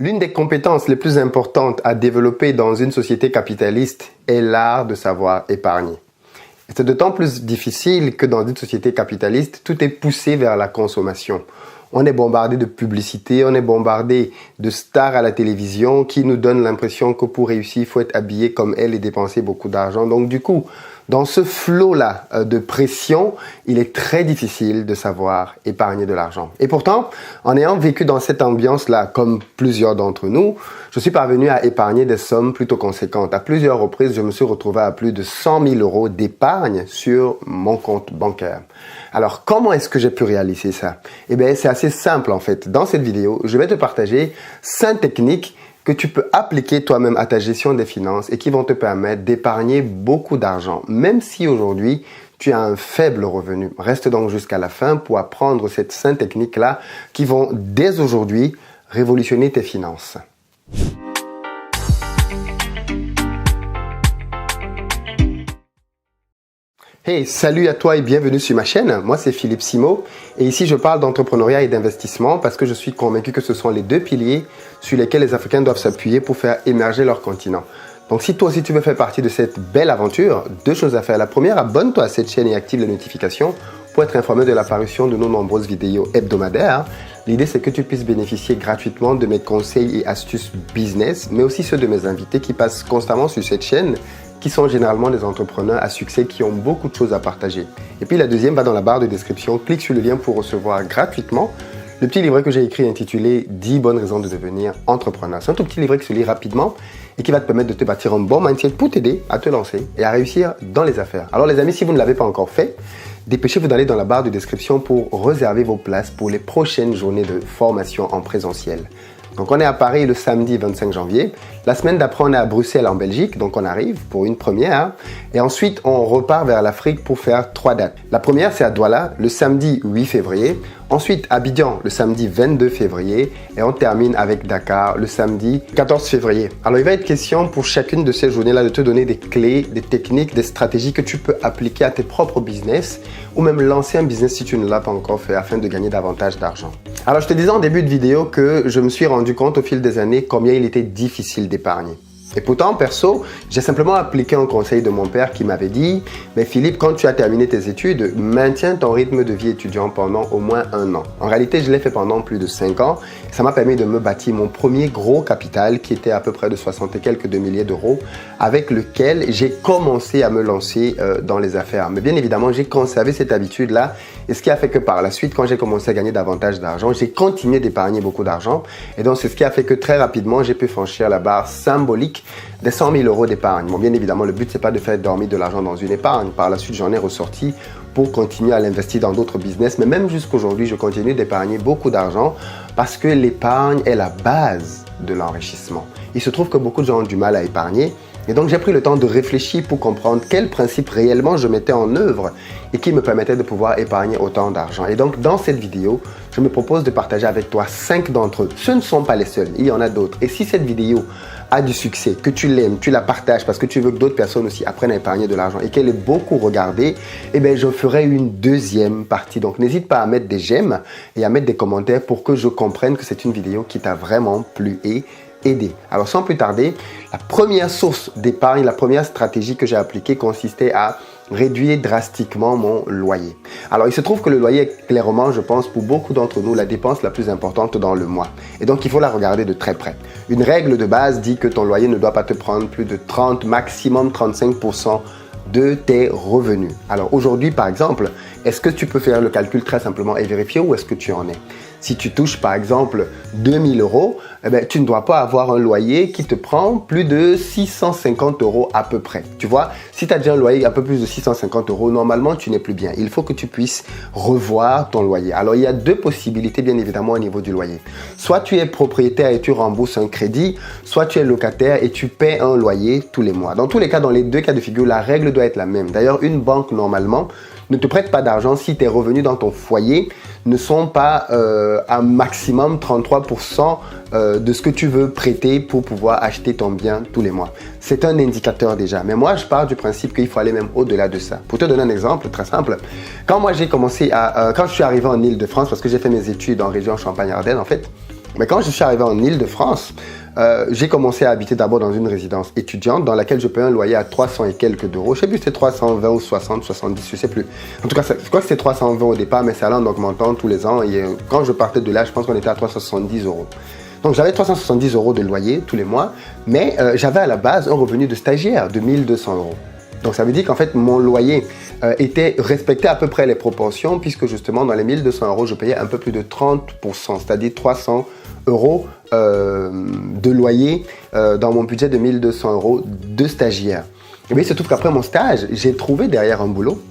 L'une des compétences les plus importantes à développer dans une société capitaliste est l'art de savoir épargner. Et c'est d'autant plus difficile que dans une société capitaliste, tout est poussé vers la consommation. On est bombardé de publicités, on est bombardé de stars à la télévision qui nous donnent l'impression que pour réussir, il faut être habillé comme elle et dépenser beaucoup d'argent. Donc du coup, dans ce flot-là de pression, il est très difficile de savoir épargner de l'argent. Et pourtant, en ayant vécu dans cette ambiance-là, comme plusieurs d'entre nous, je suis parvenu à épargner des sommes plutôt conséquentes. À plusieurs reprises, je me suis retrouvé à plus de 100 000 euros d'épargne sur mon compte bancaire. Alors, comment est-ce que j'ai pu réaliser ça? Eh bien, c'est assez simple en fait. Dans cette vidéo, je vais te partager 5 techniques que tu peux appliquer toi-même à ta gestion des finances et qui vont te permettre d'épargner beaucoup d'argent, même si aujourd'hui, tu as un faible revenu. Reste donc jusqu'à la fin pour apprendre ces 5 techniques-là qui vont, dès aujourd'hui, révolutionner tes finances. Hey, salut à toi et bienvenue sur ma chaîne. Moi, c'est Philippe Simo et ici, je parle d'entrepreneuriat et d'investissement parce que je suis convaincu que ce sont les 2 piliers sur lesquels les Africains doivent s'appuyer pour faire émerger leur continent. Donc, si toi aussi tu veux faire partie de cette belle aventure, 2 choses à faire. La première, abonne-toi à cette chaîne et active les notifications pour être informé de l'apparition de nos nombreuses vidéos hebdomadaires. L'idée, c'est que tu puisses bénéficier gratuitement de mes conseils et astuces business, mais aussi ceux de mes invités qui passent constamment sur cette chaîne, qui sont généralement des entrepreneurs à succès qui ont beaucoup de choses à partager. Et puis la deuxième, va dans la barre de description, clique sur le lien pour recevoir gratuitement le petit livret que j'ai écrit intitulé 10 bonnes raisons de devenir entrepreneur. C'est un tout petit livret qui se lit rapidement et qui va te permettre de te bâtir un bon mindset pour t'aider à te lancer et à réussir dans les affaires. Alors les amis, si vous ne l'avez pas encore fait, dépêchez-vous d'aller dans la barre de description pour réserver vos places pour les prochaines journées de formation en présentiel. Donc on est à Paris le samedi 25 janvier. La semaine d'après, on est à Bruxelles en Belgique, donc on arrive pour une première. Et ensuite, on repart vers l'Afrique pour faire 3 dates. La première, c'est à Douala, le samedi 8 février. Ensuite, Abidjan, le samedi 22 février. Et on termine avec Dakar, le samedi 14 février. Alors, il va être question pour chacune de ces journées-là de te donner des clés, des techniques, des stratégies que tu peux appliquer à tes propres business ou même lancer un business si tu ne l'as pas encore fait afin de gagner davantage d'argent. Alors, je te disais en début de vidéo que je me suis rendu compte au fil des années combien il était difficile d'épargner. Et pourtant, perso, j'ai simplement appliqué un conseil de mon père qui m'avait dit « Mais Philippe, quand tu as terminé tes études, maintiens ton rythme de vie étudiant pendant au moins 1 an. » En réalité, je l'ai fait pendant plus de 5 ans. Ça m'a permis de me bâtir mon premier gros capital qui était à peu près de 60 et quelques milliers d'euros avec lequel j'ai commencé à me lancer dans les affaires. Mais bien évidemment, j'ai conservé cette habitude-là et ce qui a fait que par la suite, quand j'ai commencé à gagner davantage d'argent, j'ai continué d'épargner beaucoup d'argent. Et donc, c'est ce qui a fait que très rapidement, j'ai pu franchir la barre symbolique des 100 000 euros d'épargne. Bon, bien évidemment, le but, c'est pas de faire dormir de l'argent dans une épargne. Par la suite, j'en ai ressorti pour continuer à l'investir dans d'autres business. Mais même jusqu'aujourd'hui, je continue d'épargner beaucoup d'argent parce que l'épargne est la base de l'enrichissement. Il se trouve que beaucoup de gens ont du mal à épargner. Et donc, j'ai pris le temps de réfléchir pour comprendre quels principes réellement je mettais en œuvre et qui me permettaient de pouvoir épargner autant d'argent. Et donc, dans cette vidéo, je me propose de partager avec toi 5 d'entre eux. Ce ne sont pas les seuls, il y en a d'autres. Et si cette vidéo a du succès, que tu l'aimes, tu la partages parce que tu veux que d'autres personnes aussi apprennent à épargner de l'argent et qu'elle est beaucoup regardée, eh bien, je ferai une 2e partie. Donc, n'hésite pas à mettre des j'aime et à mettre des commentaires pour que je comprenne que c'est une vidéo qui t'a vraiment plu et aider. Alors sans plus tarder, la première source d'épargne, la première stratégie que j'ai appliquée consistait à réduire drastiquement mon loyer. Alors il se trouve que le loyer est clairement, je pense, pour beaucoup d'entre nous, la dépense la plus importante dans le mois. Et donc il faut la regarder de très près. Une règle de base dit que ton loyer ne doit pas te prendre plus de 30, maximum 35% de tes revenus. Alors aujourd'hui, par exemple, est-ce que tu peux faire le calcul très simplement et vérifier où est-ce que tu en es? Si tu touches par exemple 2 000 euros, eh bien, tu ne dois pas avoir un loyer qui te prend plus de 650 euros à peu près. Tu vois, si tu as déjà un loyer un peu plus de 650 euros, normalement, tu n'es plus bien. Il faut que tu puisses revoir ton loyer. Alors, il y a 2 possibilités, bien évidemment, au niveau du loyer. Soit tu es propriétaire et tu rembourses un crédit, soit tu es locataire et tu paies un loyer tous les mois. Dans tous les cas, dans les 2 cas de figure, la règle doit être la même. D'ailleurs, une banque, normalement, ne te prête pas d'argent si tes revenus dans ton foyer ne sont pas à maximum 33% de ce que tu veux prêter pour pouvoir acheter ton bien tous les mois. C'est un indicateur déjà. Mais moi, je pars du principe qu'il faut aller même au-delà de ça. Pour te donner un exemple très simple, quand moi j'ai commencé quand je suis arrivé en Île-de-France, parce que j'ai fait mes études en région Champagne-Ardenne en fait, Mais quand je suis arrivé en Île-de-France, j'ai commencé à habiter d'abord dans une résidence étudiante dans laquelle je payais un loyer à 300 et quelques d'euros. Je ne sais plus si c'était 320 ou 60, 70, je ne sais plus. En tout cas, je crois que c'était 320 au départ, mais ça allait en augmentant tous les ans. Et quand je partais de là, je pense qu'on était à 370 euros. Donc j'avais 370 euros de loyer tous les mois, mais j'avais à la base un revenu de stagiaire de 1200 euros. Donc ça veut dire qu'en fait mon loyer était respecté à peu près les proportions, puisque justement dans les 1200 euros, je payais un peu plus de 30%, c'est-à-dire 300 euros de loyer dans mon budget de 1200 euros de stagiaire. Et bien il se trouve qu'après mon stage, j'ai trouvé derrière un boulot.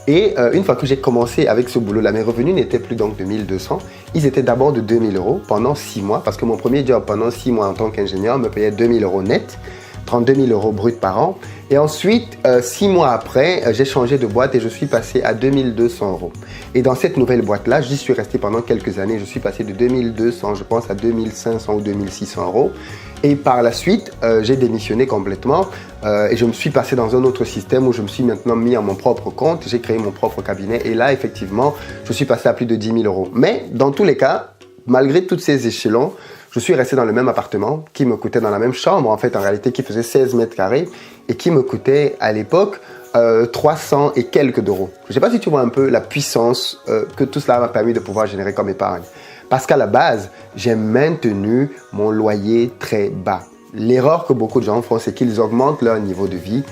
Et une fois que j'ai commencé avec ce boulot-là, mes revenus n'étaient plus donc de 1200, ils étaient d'abord de 2000 euros pendant 6 mois, parce que mon premier job pendant 6 mois en tant qu'ingénieur me payait 2000 euros net, 32 000 euros bruts par an. Et ensuite, 6 mois après, j'ai changé de boîte et je suis passé à 2200 euros. Et dans cette nouvelle boîte-là, j'y suis resté pendant quelques années. Je suis passé de 2200, je pense, à 2500 ou 2600 euros. Et par la suite, j'ai démissionné complètement et je me suis passé dans un autre système où je me suis maintenant mis à mon propre compte. J'ai créé mon propre cabinet et là, effectivement, je suis passé à plus de 10 000 euros. Mais dans tous les cas, malgré tous ces échelons, je suis resté dans le même appartement qui me coûtait, dans la même chambre, en fait, en réalité, qui faisait 16 mètres carrés et qui me coûtait à l'époque 300 et quelques d'euros. Je ne sais pas si tu vois un peu la puissance que tout cela m'a permis de pouvoir générer comme épargne. Parce qu'à la base, j'ai maintenu mon loyer très bas. L'erreur que beaucoup de gens font, c'est qu'ils augmentent leur niveau de vie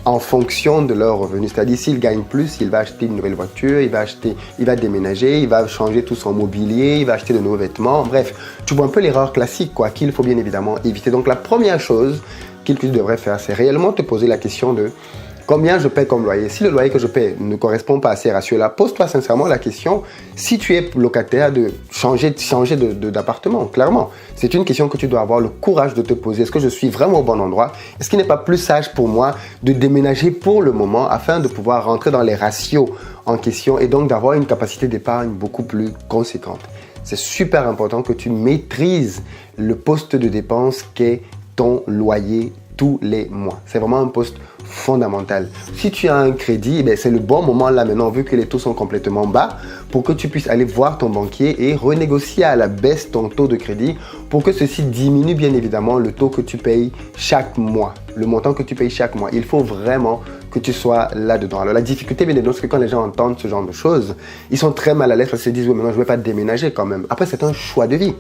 en fonction de leurs revenus. C'est-à-dire, s'il gagne plus, il va acheter une nouvelle voiture, il va déménager, il va changer tout son mobilier, il va acheter de nouveaux vêtements. Bref, tu vois un peu l'erreur classique, quoi, qu'il faut bien évidemment éviter. Donc, la première chose qu'il devrait faire, c'est réellement te poser la question de combien je paie comme loyer. Si le loyer que je paie ne correspond pas à ces ratios-là, pose-toi sincèrement la question, si tu es locataire, de changer d'appartement, clairement. C'est une question que tu dois avoir le courage de te poser. Est-ce que je suis vraiment au bon endroit? Est-ce qu'il n'est pas plus sage pour moi de déménager pour le moment afin de pouvoir rentrer dans les ratios en question et donc d'avoir une capacité d'épargne beaucoup plus conséquente? C'est super important que tu maîtrises le poste de dépense qu'est ton loyer tous les mois. C'est vraiment un poste fondamental. Si tu as un crédit, c'est le bon moment là maintenant, vu que les taux sont complètement bas, pour que tu puisses aller voir ton banquier et renégocier à la baisse ton taux de crédit pour que ceci diminue bien évidemment le taux que tu payes chaque mois, le montant que tu payes chaque mois. Il faut vraiment que tu sois là-dedans. Alors la difficulté, bien évidemment, c'est que quand les gens entendent ce genre de choses, ils sont très mal à l'aise parce qu'ils se disent « oui, maintenant je ne vais pas déménager quand même ». Après, c'est un choix de vie.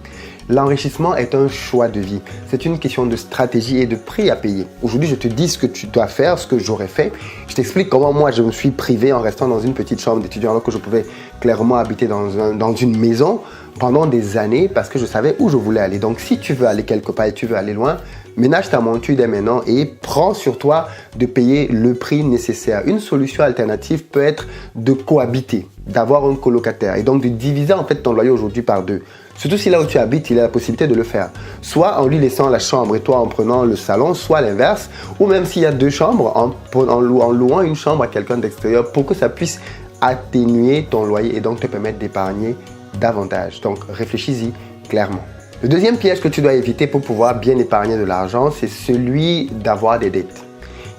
L'enrichissement est un choix de vie. C'est une question de stratégie et de prix à payer. Aujourd'hui, je te dis ce que tu dois faire, ce que j'aurais fait. Je t'explique comment moi, je me suis privé en restant dans une petite chambre d'étudiant alors que je pouvais clairement habiter dans une maison pendant des années parce que je savais où je voulais aller. Donc, si tu veux aller quelque part et tu veux aller loin, ménage ta monture dès maintenant et prends sur toi de payer le prix nécessaire. Une solution alternative peut être de cohabiter, d'avoir un colocataire et donc de diviser en fait ton loyer aujourd'hui par deux. Surtout si là où tu habites, il a la possibilité de le faire. Soit en lui laissant la chambre et toi en prenant le salon, soit l'inverse. Ou même s'il y a deux chambres, en louant une chambre à quelqu'un d'extérieur pour que ça puisse atténuer ton loyer et donc te permettre d'épargner davantage. Donc réfléchis-y clairement. Le deuxième piège que tu dois éviter pour pouvoir bien épargner de l'argent, c'est celui d'avoir des dettes.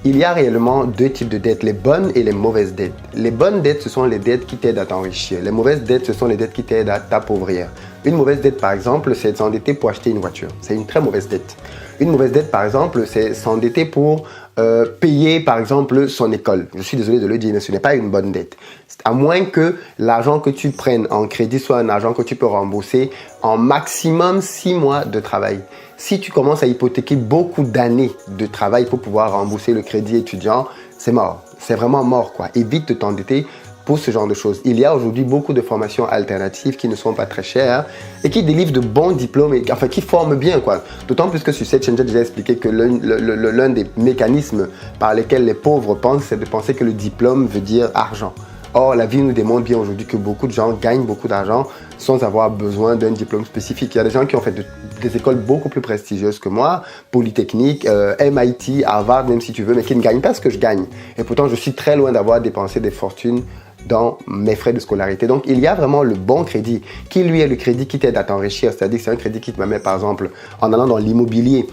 Il y a réellement deux types de dettes, les bonnes et les mauvaises dettes. Les bonnes dettes, ce sont les dettes qui t'aident à t'enrichir. Les mauvaises dettes, ce sont les dettes qui t'aident à t'appauvrir. Une mauvaise dette, par exemple, c'est de s'endetter pour acheter une voiture. C'est une très mauvaise dette. Une mauvaise dette, par exemple, c'est s'endetter pour payer, par exemple, son école. Je suis désolé de le dire, mais ce n'est pas une bonne dette. À moins que l'argent que tu prennes en crédit soit un argent que tu peux rembourser en maximum 6 mois de travail. Si tu commences à hypothéquer beaucoup d'années de travail pour pouvoir rembourser le crédit étudiant, c'est mort. C'est vraiment mort, quoi. Évite de t'endetter pour ce genre de choses. Il y a aujourd'hui beaucoup de formations alternatives qui ne sont pas très chères et qui délivrent de bons diplômes, enfin qui forment bien, quoi. D'autant plus que sur cette chaîne, j'ai déjà expliqué que l'un des mécanismes par lesquels les pauvres pensent, c'est de penser que le diplôme veut dire argent. Or, la vie nous démontre bien aujourd'hui que beaucoup de gens gagnent beaucoup d'argent sans avoir besoin d'un diplôme spécifique. Il y a des gens qui ont fait des écoles beaucoup plus prestigieuses que moi, Polytechnique, MIT, Harvard, même si tu veux, mais qui ne gagnent pas ce que je gagne. Et pourtant, je suis très loin d'avoir dépensé des fortunes dans mes frais de scolarité. Donc, il y a vraiment le bon crédit qui, lui, est le crédit qui t'aide à t'enrichir. C'est-à-dire que c'est un crédit qui te permet, par exemple, en allant dans l'immobilier,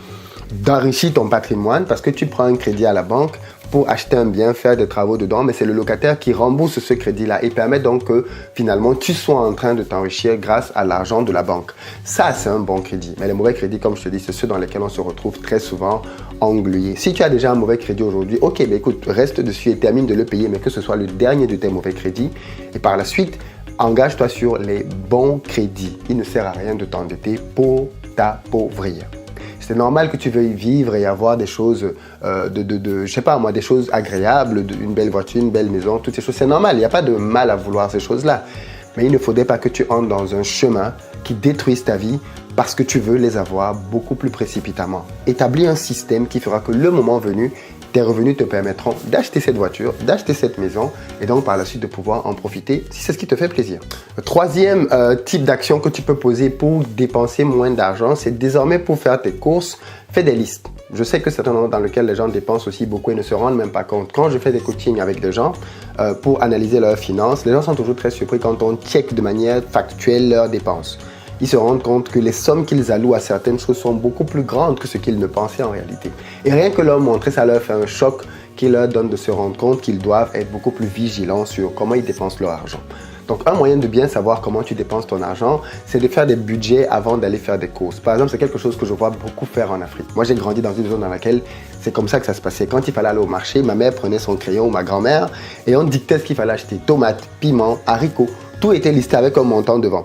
d'enrichir ton patrimoine parce que tu prends un crédit à la banque pour acheter un bien, faire des travaux dedans, mais c'est le locataire qui rembourse ce crédit-là et permet donc que finalement tu sois en train de t'enrichir grâce à l'argent de la banque. Ça, c'est un bon crédit. Mais les mauvais crédits, comme je te dis, c'est ceux dans lesquels on se retrouve très souvent englué. Si tu as déjà un mauvais crédit aujourd'hui, ok, mais écoute, reste dessus et termine de le payer, mais que ce soit le dernier de tes mauvais crédits. Et par la suite, engage-toi sur les bons crédits. Il ne sert à rien de t'endetter pour t'appauvrir. C'est normal que tu veuilles vivre et avoir des choses, je sais pas moi, des choses agréables, une belle voiture, une belle maison, toutes ces choses. C'est normal, il n'y a pas de mal à vouloir ces choses-là. Mais il ne faudrait pas que tu entres dans un chemin qui détruise ta vie parce que tu veux les avoir beaucoup plus précipitamment. Établis un système qui fera que le moment venu, tes revenus te permettront d'acheter cette voiture, d'acheter cette maison et donc par la suite de pouvoir en profiter si c'est ce qui te fait plaisir. Le troisième type d'action que tu peux poser pour dépenser moins d'argent, c'est désormais pour faire tes courses, fais des listes. Je sais que c'est un endroit dans lequel les gens dépensent aussi beaucoup et ne se rendent même pas compte. Quand je fais des coachings avec des gens pour analyser leurs finances, les gens sont toujours très surpris quand on check de manière factuelle leurs dépenses. Ils se rendent compte que les sommes qu'ils allouent à certaines choses sont beaucoup plus grandes que ce qu'ils ne pensaient en réalité. Et rien que leur montrer, ça leur fait un choc qui leur donne de se rendre compte qu'ils doivent être beaucoup plus vigilants sur comment ils dépensent leur argent. Donc, un moyen de bien savoir comment tu dépenses ton argent, c'est de faire des budgets avant d'aller faire des courses. Par exemple, c'est quelque chose que je vois beaucoup faire en Afrique. Moi, j'ai grandi dans une zone dans laquelle c'est comme ça que ça se passait. Quand il fallait aller au marché, ma mère prenait son crayon ou ma grand-mère et on dictait ce qu'il fallait acheter. Tomates, piments, haricots, tout était listé avec un montant devant.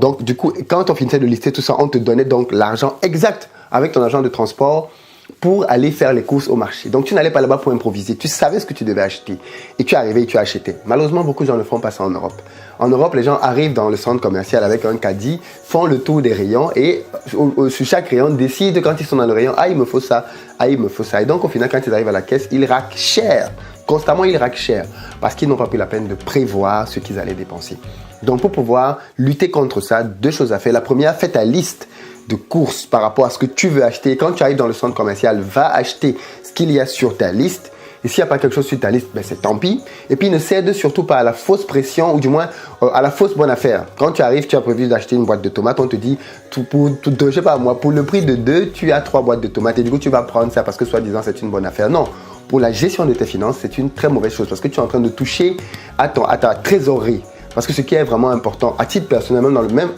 Donc, du coup, quand on finissait de lister tout ça, on te donnait donc l'argent exact avec ton argent de transport pour aller faire les courses au marché. Donc, tu n'allais pas là-bas pour improviser. Tu savais ce que tu devais acheter. Et tu arrivais et tu achetais. Malheureusement, beaucoup de gens ne font pas ça en Europe. En Europe, les gens arrivent dans le centre commercial avec un caddie, font le tour des rayons et sur chaque rayon, décident quand ils sont dans le rayon, ah, il me faut ça, ah, il me faut ça. Et donc, au final, quand ils arrivent à la caisse, ils raquent cher. Constamment, ils raquent cher parce qu'ils n'ont pas pris la peine de prévoir ce qu'ils allaient dépenser. Donc, pour pouvoir lutter contre ça, deux choses à faire. La première, fais ta liste de courses par rapport à ce que tu veux acheter. Quand tu arrives dans le centre commercial, va acheter ce qu'il y a sur ta liste. Et s'il n'y a pas quelque chose sur ta liste, ben c'est tant pis. Et puis, ne cède surtout pas à la fausse pression ou du moins à la fausse bonne affaire. Quand tu arrives, tu as prévu d'acheter une boîte de tomates, on te dit, je sais pas moi, pour le prix de 2, tu as 3 boîtes de tomates. Et du coup, tu vas prendre ça parce que soi-disant, c'est une bonne affaire. Non. Pour la gestion de tes finances, c'est une très mauvaise chose parce que tu es en train de toucher à ta trésorerie. Parce que ce qui est vraiment important, à titre personnel,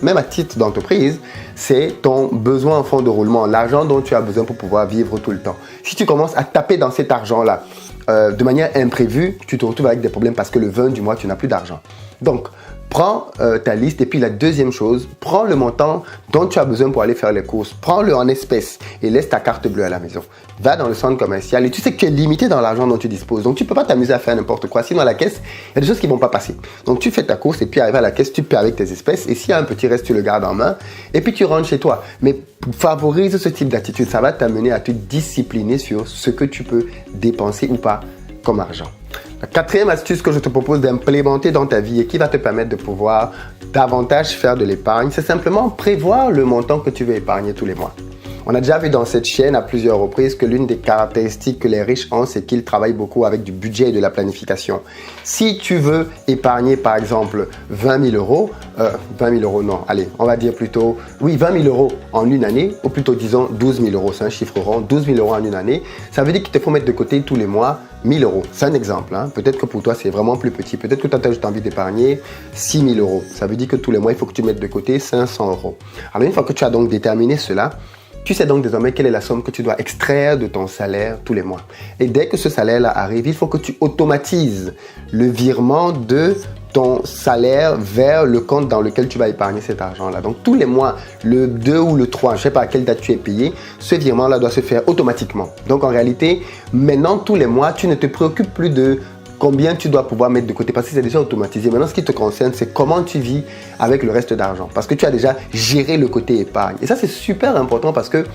même à titre d'entreprise, c'est ton besoin en fonds de roulement, l'argent dont tu as besoin pour pouvoir vivre tout le temps. Si tu commences à taper dans cet argent-là de manière imprévue, tu te retrouves avec des problèmes parce que le 20 du mois, tu n'as plus d'argent. Donc, prends ta liste et puis la deuxième chose, prends le montant dont tu as besoin pour aller faire les courses. Prends-le en espèces et laisse ta carte bleue à la maison. Va dans le centre commercial et tu sais que tu es limité dans l'argent dont tu disposes. Donc, tu ne peux pas t'amuser à faire n'importe quoi. Sinon, à la caisse, il y a des choses qui ne vont pas passer. Donc, tu fais ta course et puis arrivé à la caisse, tu paies avec tes espèces. Et s'il y a un petit reste, tu le gardes en main et puis tu rentres chez toi. Mais favorise ce type d'attitude. Ça va t'amener à te discipliner sur ce que tu peux dépenser ou pas comme argent. La quatrième astuce que je te propose d'implémenter dans ta vie et qui va te permettre de pouvoir davantage faire de l'épargne, c'est simplement prévoir le montant que tu veux épargner tous les mois. On a déjà vu dans cette chaîne à plusieurs reprises que l'une des caractéristiques que les riches ont, c'est qu'ils travaillent beaucoup avec du budget et de la planification. Si tu veux épargner par exemple 20 000 euros, 20 000 euros non, allez, on va dire plutôt, oui, 20 000 euros en une année, ou plutôt disons 12 000 euros, c'est un chiffre rond, 12 000 euros en une année, ça veut dire qu'il te faut mettre de côté tous les mois 1 000 euros. C'est un exemple, hein. Peut-être que pour toi c'est vraiment plus petit, peut-être que tu as juste envie d'épargner 6 000 euros. Ça veut dire que tous les mois il faut que tu mettes de côté 500 euros. Alors une fois que tu as donc déterminé cela, tu sais donc désormais quelle est la somme que tu dois extraire de ton salaire tous les mois. Et dès que ce salaire-là arrive, il faut que tu automatises le virement de ton salaire vers le compte dans lequel tu vas épargner cet argent-là. Donc tous les mois, le 2 ou le 3, je ne sais pas à quelle date tu es payé, ce virement-là doit se faire automatiquement. Donc en réalité, maintenant tous les mois, tu ne te préoccupes plus de combien tu dois pouvoir mettre de côté parce que c'est déjà automatisé. Maintenant, ce qui te concerne, c'est comment tu vis avec le reste d'argent parce que tu as déjà géré le côté épargne. Et ça, c'est super important parce que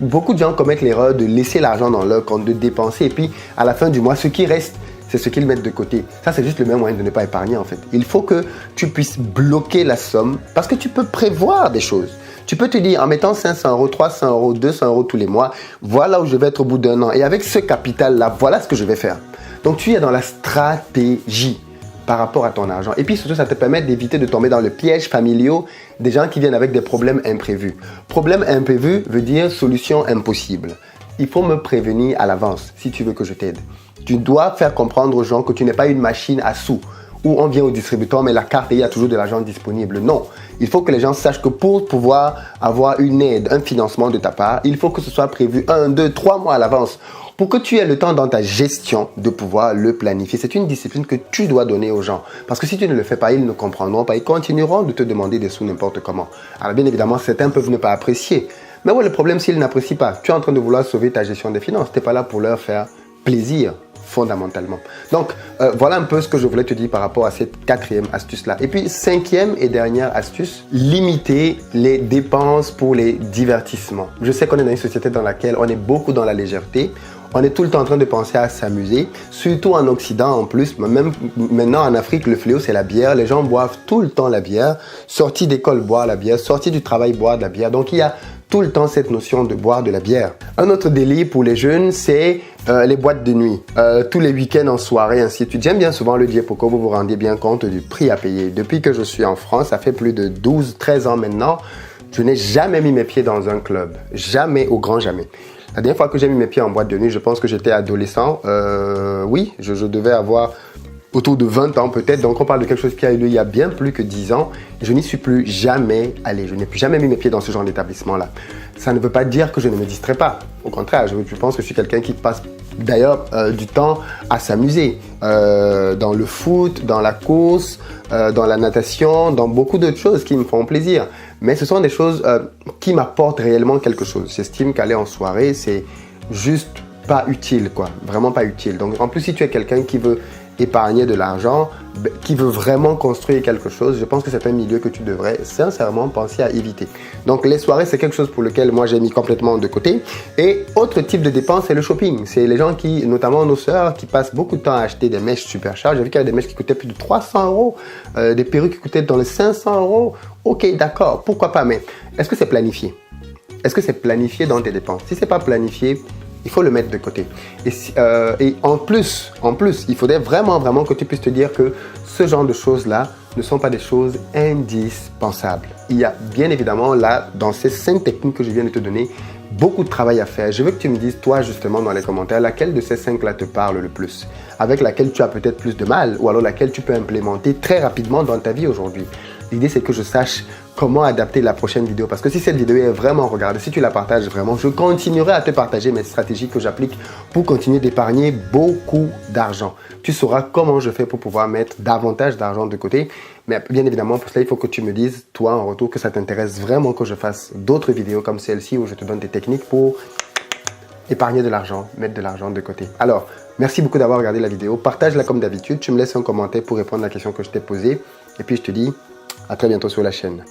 beaucoup de gens commettent l'erreur de laisser l'argent dans leur compte, de dépenser et puis à la fin du mois, ce qui reste, c'est ce qu'ils mettent de côté. Ça, c'est juste le même moyen de ne pas épargner en fait. Il faut que tu puisses bloquer la somme parce que tu peux prévoir des choses. Tu peux te dire, en mettant 500 euros, 300 euros, 200 euros tous les mois, voilà où je vais être au bout d'un an. Et avec ce capital-là, voilà ce que je vais faire. Donc, tu es dans la stratégie par rapport à ton argent. Et puis, surtout, ça te permet d'éviter de tomber dans le piège familial des gens qui viennent avec des problèmes imprévus. Problème imprévu veut dire solution impossible. il faut me prévenir à l'avance si tu veux que je t'aide. Tu dois faire comprendre aux gens que tu n'es pas une machine à sous où on vient au distributeur, mais la carte, il y a toujours de l'argent disponible. Non, il faut que les gens sachent que pour pouvoir avoir une aide, un financement de ta part, il faut que ce soit prévu 1, 2, 3 mois à l'avance pour que tu aies le temps dans ta gestion de pouvoir le planifier. C'est une discipline que tu dois donner aux gens. Parce que si tu ne le fais pas, ils ne comprendront pas. Ils continueront de te demander des sous n'importe comment. Alors bien évidemment, certains peuvent ne pas apprécier. Mais ouais, le problème, s'ils n'apprécient pas, tu es en train de vouloir sauver ta gestion des finances. Tu n'es pas là pour leur faire plaisir, fondamentalement. Donc, voilà un peu ce que je voulais te dire par rapport à cette 4e astuce-là. Et puis, 5e et dernière astuce, limiter les dépenses pour les divertissements. Je sais qu'on est dans une société dans laquelle on est beaucoup dans la légèreté. On est tout le temps en train de penser à s'amuser, surtout en Occident en plus. Même maintenant en Afrique, le fléau, c'est la bière. Les gens boivent tout le temps la bière. Sortis d'école, boire la bière. Sortis du travail, boire de la bière. Donc, il y a tout le temps cette notion de boire de la bière. Un autre délit pour les jeunes, c'est les boîtes de nuit. Tous les week-ends en soirée, ainsi de suite. J'aime bien souvent le dire pour que vous vous rendiez bien compte du prix à payer. Depuis que je suis en France, ça fait plus de 12-13 ans maintenant, je n'ai jamais mis mes pieds dans un club. Jamais, au grand jamais. La dernière fois que j'ai mis mes pieds en boîte de nuit, je pense que j'étais adolescent. Oui, je devais avoir autour de 20 ans peut-être. Donc on parle de quelque chose qui a eu lieu il y a bien plus que 10 ans. Je n'y suis plus jamais allé. Je n'ai plus jamais mis mes pieds dans ce genre d'établissement-là. Ça ne veut pas dire que je ne me distrais pas. Au contraire, je pense que je suis quelqu'un qui passe d'ailleurs du temps à s'amuser. Dans le foot, dans la course, dans la natation, dans beaucoup d'autres choses qui me font plaisir. Mais ce sont des choses qui m'apportent réellement quelque chose. J'estime qu'aller en soirée, c'est juste pas utile, quoi. Vraiment pas utile. Donc en plus, si tu es quelqu'un qui veut épargner de l'argent, qui veut vraiment construire quelque chose, je pense que c'est un milieu que tu devrais sincèrement penser à éviter. Donc les soirées, c'est quelque chose pour lequel moi j'ai mis complètement de côté. Et autre type de dépense, c'est le shopping. C'est les gens qui, notamment nos sœurs, qui passent beaucoup de temps à acheter des mèches super chères. J'ai vu qu'il y avait des mèches qui coûtaient plus de 300 €, des perruques qui coûtaient dans les 500 €. Ok, d'accord, pourquoi pas, mais est-ce que c'est planifié? Est-ce que c'est planifié dans tes dépenses? Si c'est pas planifié, il faut le mettre de côté. Et en plus, il faudrait vraiment que tu puisses te dire que ce genre de choses-là ne sont pas des choses indispensables. Il y a bien évidemment là, dans ces 5 techniques que je viens de te donner, beaucoup de travail à faire. Je veux que tu me dises, toi justement, dans les commentaires, laquelle de ces 5-là te parle le plus, avec laquelle tu as peut-être plus de mal, ou alors laquelle tu peux implémenter très rapidement dans ta vie aujourd'hui. L'idée, c'est que je sache comment adapter la prochaine vidéo. Parce que si cette vidéo est vraiment regardée, si tu la partages vraiment, je continuerai à te partager mes stratégies que j'applique pour continuer d'épargner beaucoup d'argent. Tu sauras comment je fais pour pouvoir mettre davantage d'argent de côté. Mais bien évidemment, pour cela, il faut que tu me dises, toi, en retour, que ça t'intéresse vraiment que je fasse d'autres vidéos comme celle-ci où je te donne des techniques pour épargner de l'argent, mettre de l'argent de côté. Alors, merci beaucoup d'avoir regardé la vidéo. Partage-la comme d'habitude. Tu me laisses un commentaire pour répondre à la question que je t'ai posée. Et puis, je te dis à très bientôt sur la chaîne.